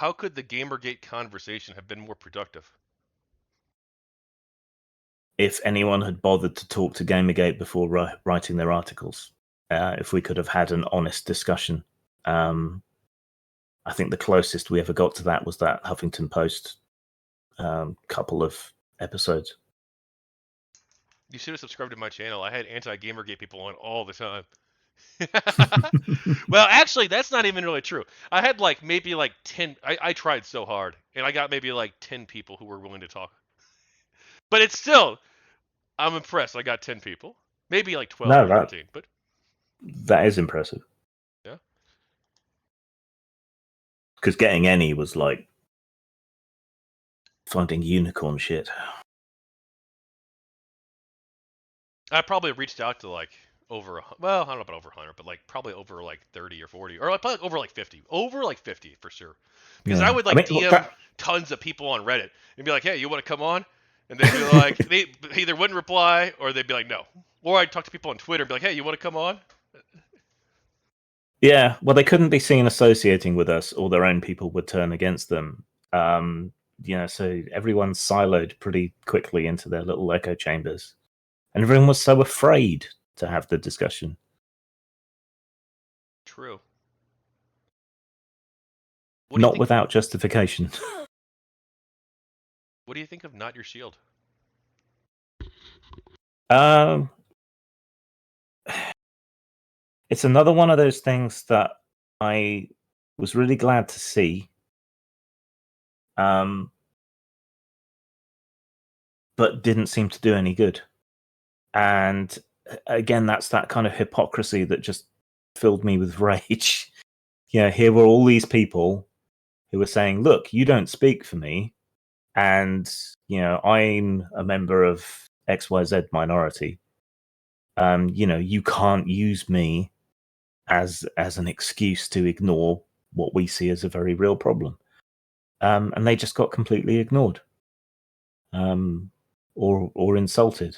how could the GamerGate conversation have been more productive? If anyone had bothered to talk to GamerGate before writing their articles, if we could have had an honest discussion. I think the closest we ever got to that was that Huffington Post couple of episodes. You should have subscribed to my channel. I had anti-GamerGate people on all the time. Well, actually, that's not even really true. I had maybe 10. I tried so hard, and I got maybe 10 people who were willing to talk. But it's still, I'm impressed. I got 10 people, maybe 12 No, or 13. But that is impressive. yeah, because getting any was like finding unicorn shit. I probably reached out to over, well, I don't know about over 100, but probably over 30 or 40, or probably over 50, over 50 for sure. Because I would DM tons of people on Reddit and be like, hey, you want to come on? And they'd be like, they either wouldn't reply or they'd be like, no. Or I'd talk to people on Twitter and be like, hey, you want to come on? Yeah, well, they couldn't be seen associating with us, or their own people would turn against them. So everyone's siloed pretty quickly into their little echo chambers, and everyone was so afraid to have the discussion. True. Not without justification. What do you think of NotYourShield? It's another one of those things that I was really glad to see. But didn't seem to do any good. And again, that's that kind of hypocrisy that just filled me with rage. Here were all these people who were saying, look, you don't speak for me. And, I'm a member of XYZ minority. You can't use me as an excuse to ignore what we see as a very real problem. And they just got completely ignored. Or insulted.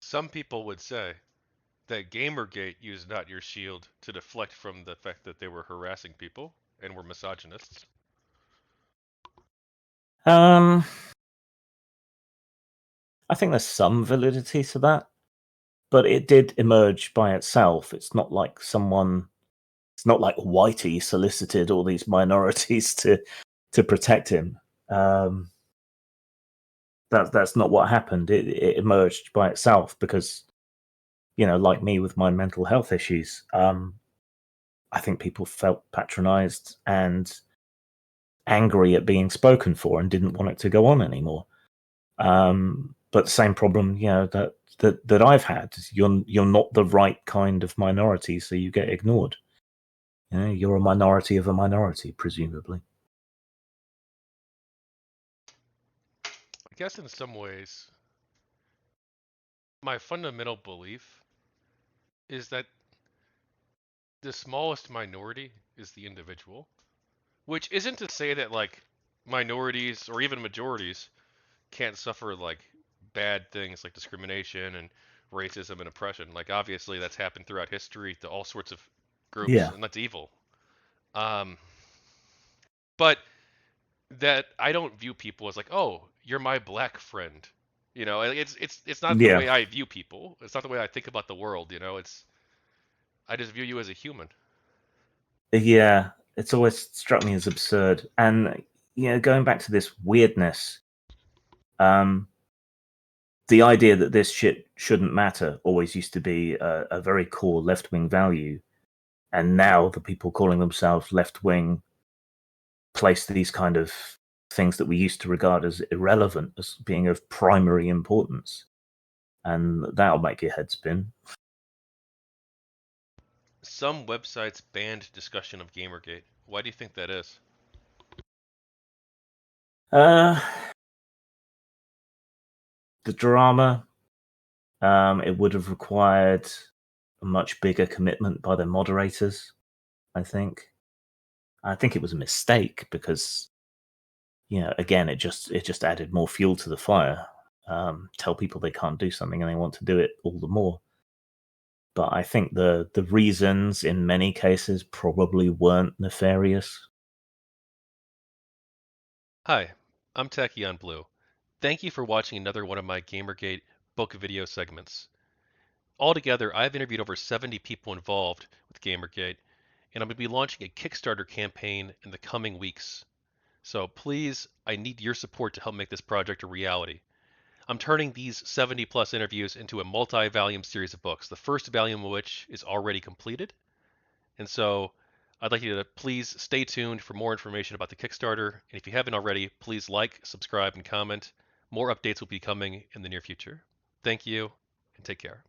Some people would say that GamerGate used NotYourShield to deflect from the fact that they were harassing people and were misogynists. I think there's some validity to that, but it did emerge by itself. It's not like Whitey solicited all these minorities to protect him. That's not what happened. It emerged by itself because, like me with my mental health issues, I think people felt patronized and angry at being spoken for and didn't want it to go on anymore. But the same problem, that I've had. You're not the right kind of minority, so you get ignored. You're a minority of a minority, presumably. I guess in some ways, my fundamental belief is that the smallest minority is the individual, which isn't to say that minorities or even majorities can't suffer bad things like discrimination and racism and oppression. Obviously that's happened throughout history to all sorts of groups, and that's evil. But that I don't view people as oh, you're my black friend. It's not the way I view people. It's not the way I think about the world. I just view you as a human. Yeah, it's always struck me as absurd. And going back to this weirdness, the idea that this shit shouldn't matter always used to be a very core left-wing value, and now the people calling themselves left-wing place these kind of things that we used to regard as irrelevant as being of primary importance, and that'll make your head spin. Some websites banned discussion of Gamergate. Why do you think that is? The drama, it would have required a much bigger commitment by the moderators, I think. I think it was a mistake because, again, it just added more fuel to the fire. Tell people they can't do something and they want to do it all the more. But I think the reasons in many cases probably weren't nefarious. Hi, I'm Tachyon Blue. Thank you for watching another one of my GamerGate book video segments. Altogether, I've interviewed over 70 people involved with GamerGate, and I'm going to be launching a Kickstarter campaign in the coming weeks. So please, I need your support to help make this project a reality. I'm turning these 70 plus interviews into a multi-volume series of books, the first volume of which is already completed. And so I'd like you to please stay tuned for more information about the Kickstarter. And if you haven't already, please like, subscribe, and comment. More updates will be coming in the near future. Thank you, and take care.